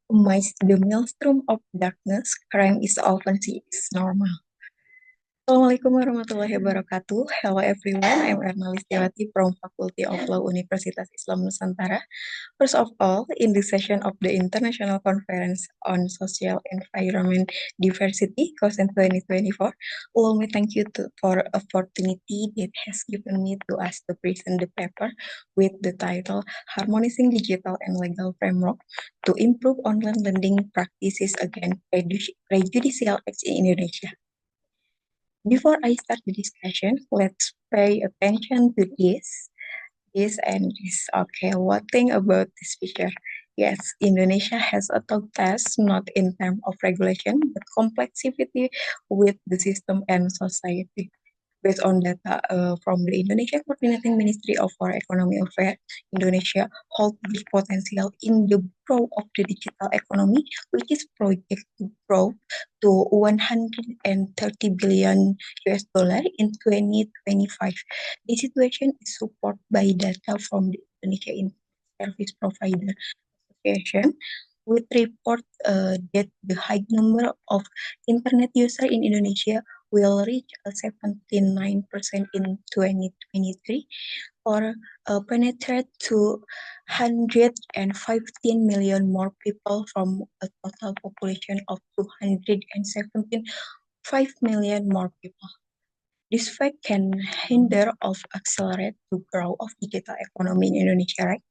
Amidst the maelstrom of darkness, crime is often seen as normal. Assalamualaikum warahmatullahi wabarakatuh. Hello everyone, I'm Erna Listiawati from Faculty of Law Universitas Islam Nusantara. First of all, in this session of the International Conference on Social Environment Diversity, COSEN 2024, allow me thank you for opportunity that has given me to us to present the paper with the title Harmonizing Digital and Legal Framework to Improve Online Lending Practices Against Prejudicial Acts in Indonesia. Before I start the discussion, let's pay attention to this and this. Okay, what thing about this feature? Yes, Indonesia has a top test not in terms of regulation, but complexity with the system and society. Based on data from the Indonesia Coordinating Ministry of for Economic Affairs, Indonesia holds big potential in the growth of the digital economy, which is projected to grow to 130 billion US dollar in 2025. The situation is supported by data from the Indonesia Service Provider Association, with report that the high number of internet users in Indonesia will reach 79% in 2023 or penetrate to 115 million more people from a total population of 217.5 million more people. This fact can hinder of accelerate the growth of digital economy in Indonesia, right?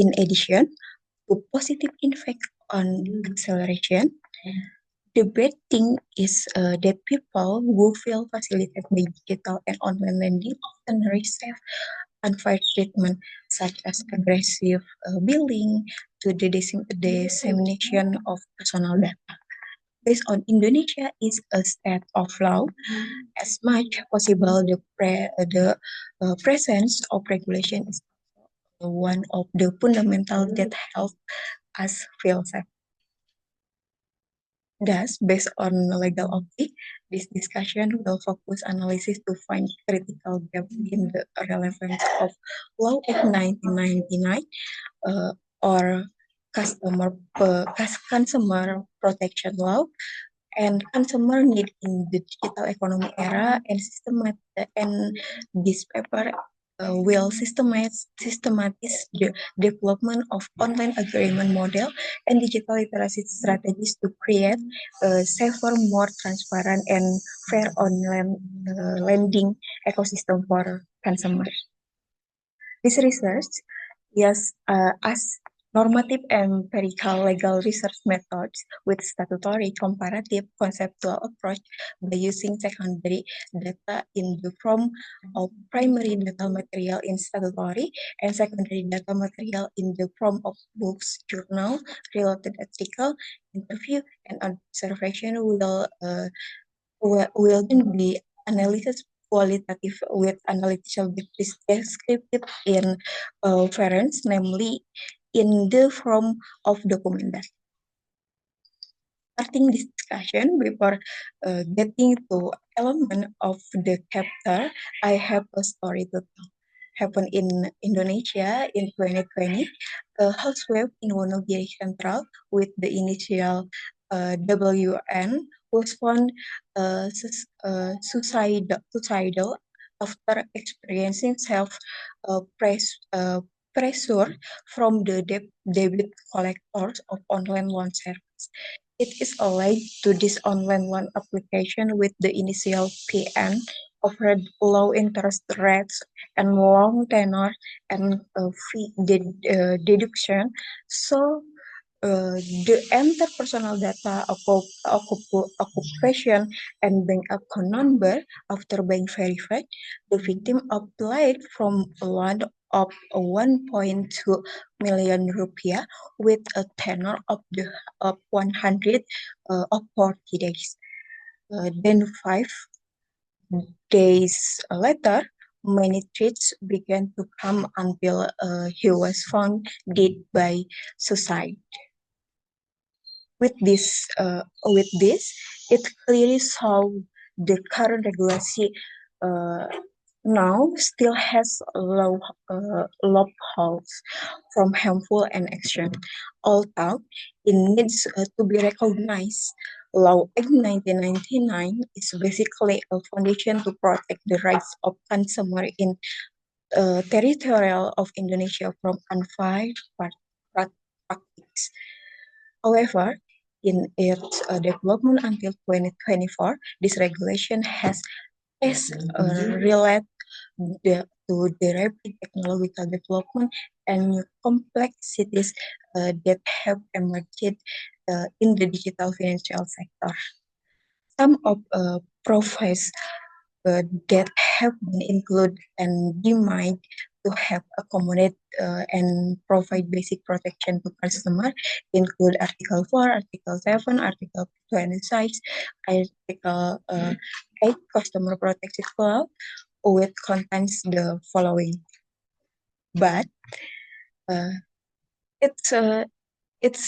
In addition, the positive effect on acceleration, the bad thing is that people who feel facilitated by digital and online lending often receive unfair treatment, such as aggressive billing to the dissemination of personal data. Based on Indonesia is a state of law, as much possible the presence of regulation is one of the fundamental that help us feel safe. Thus, based on legal optic, this discussion will focus analysis to find critical gap in the relevance of Law Act 1999 or consumer protection law and consumer need in the digital economy era and this paper will systematize the development of online agreement model and digital literacy strategies to create a safer, more transparent, and fair online lending ecosystem for consumers. This research, yes, as normative empirical legal research methods with statutory, comparative, conceptual approach by using secondary data in the form of primary data material in statutory and secondary data material in the form of books, journal, related article, interview, and observation will then be analysis qualitative with analytical descriptive in variance, namely in the form of document. Starting this discussion, before getting to element of the chapter, I have a story to tell. Happened in Indonesia in 2020. A housewife in Wonogiri Central with the initial WN was found suicidal after experiencing self pressure from the debit collectors of online loan service. It is alleged to this online loan application with the initial PN offered low interest rates and long tenor and fee deduction. So the enter personal data, occupation, and bank account number after being verified, the victim applied from a loan of 1.2 million rupiah with a tenor of 100 of 40 days. Then 5 days later, many threats began to come until he was found dead by suicide. With this, it clearly shows the current regulation uh, now still has loopholes from harmful and action. Although it needs to be recognized, Law 8 1999 is basically a foundation to protect the rights of consumer in territorial of Indonesia from unfair practices. However, in its development until 2024, this regulation has related to the rapid technological development and new complexities that have emerged in the digital financial sector. Some of profiles that have been included and deemed to have accommodate and provide basic protection to customer include Article 4, Article 7, Article 26, Article 8 Customer Protection Clause, which contains the following. But uh, it's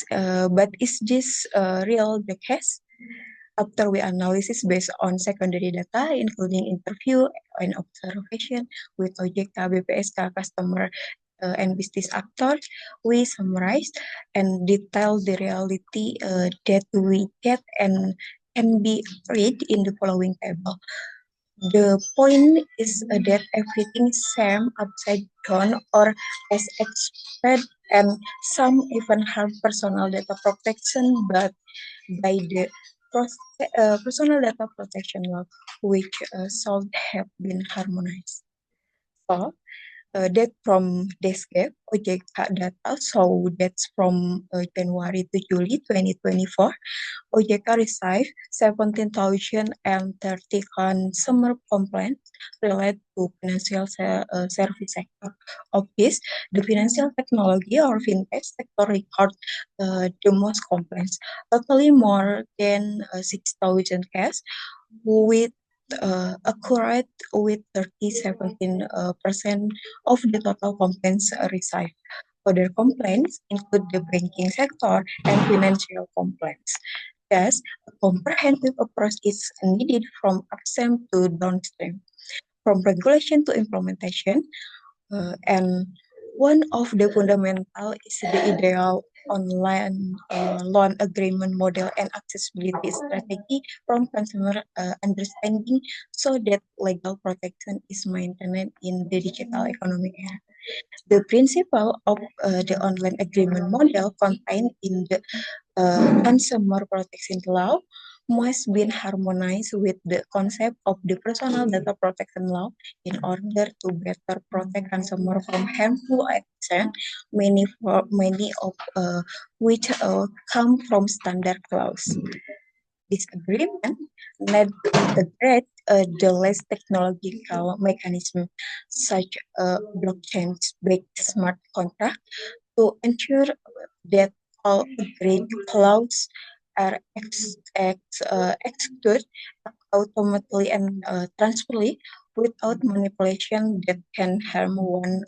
but is this real the case? After we analysis based on secondary data, including interview and observation with OJK, BPSK, customer, and business actors, we summarize and detail the reality that we get and can be read in the following table. The point is that everything seems upside down or as expected, and some even have personal data protection, but by the personal data protection law, which should have been harmonized. So, that from Desgap, OJK data, so that's from January to July 2024, OJK received 17,030 consumer complaints related to financial service sector. Of this, the financial technology or fintech sector record the most complaints, totally more than 6,000 cases, with accurate with 37% of the total complaints received. Other complaints include the banking sector and financial complaints. Thus, a comprehensive approach is needed from upstream to downstream, from regulation to implementation, and one of the fundamental is the ideal online loan agreement model and accessibility strategy from consumer understanding so that legal protection is maintained in the digital economy era. The principle of the online agreement model contained in the consumer protection law must be harmonized with the concept of the personal data protection law in order to better protect consumer from harmful action, many of which come from standard clause. This agreement led integrate the less technological mechanism such blockchain-based smart contract to ensure that all agreed clauses are executed automatically and transparently without manipulation that can harm one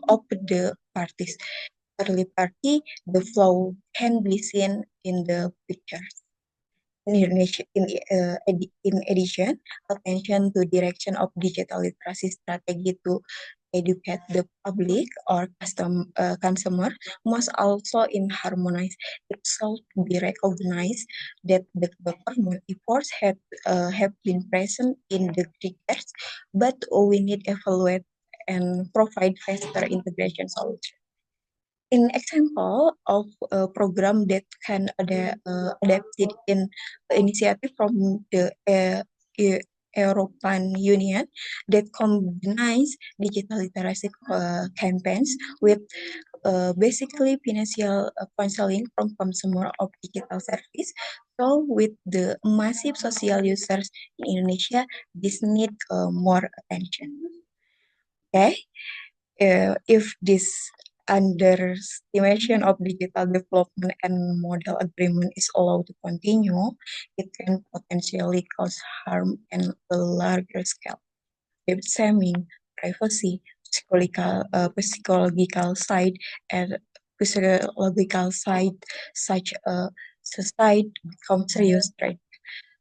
of the parties. Early party, the flow can be seen in the picture. In addition, attention to direction of digital literacy strategy to educate the public or consumer must also in harmonize. It should be recognized that the government efforts have been present in the regards, but we need evaluate and provide faster integration solution. In example of a program that can adapted in initiative from the European Union that combines digital literacy campaigns with basically financial counseling from consumer of digital service. So with the massive social users in Indonesia, this need more attention. Okay, if this underestimation of digital development and model agreement is allowed to continue, it can potentially cause harm on a larger scale. Shaming, privacy, psychological side, and physiological side, such a society become serious threat.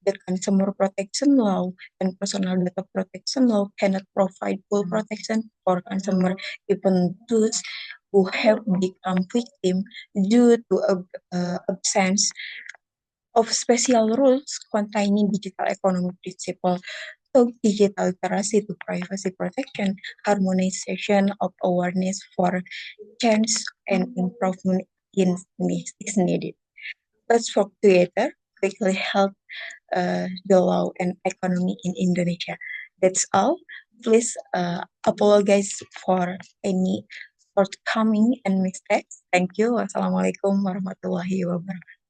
the Consumer Protection Law and Personal Data Protection Law cannot provide full protection for consumers, even those who have become victim due to absence of special rules containing digital economy principle. So digital literacy to privacy protection, harmonization of awareness for change and improvement is needed. Let's work together, quickly help the law and economy in Indonesia. That's all. Please apologize for any shortcoming and mistakes. Thank you. Wassalamualaikum warahmatullahi wabarakatuh.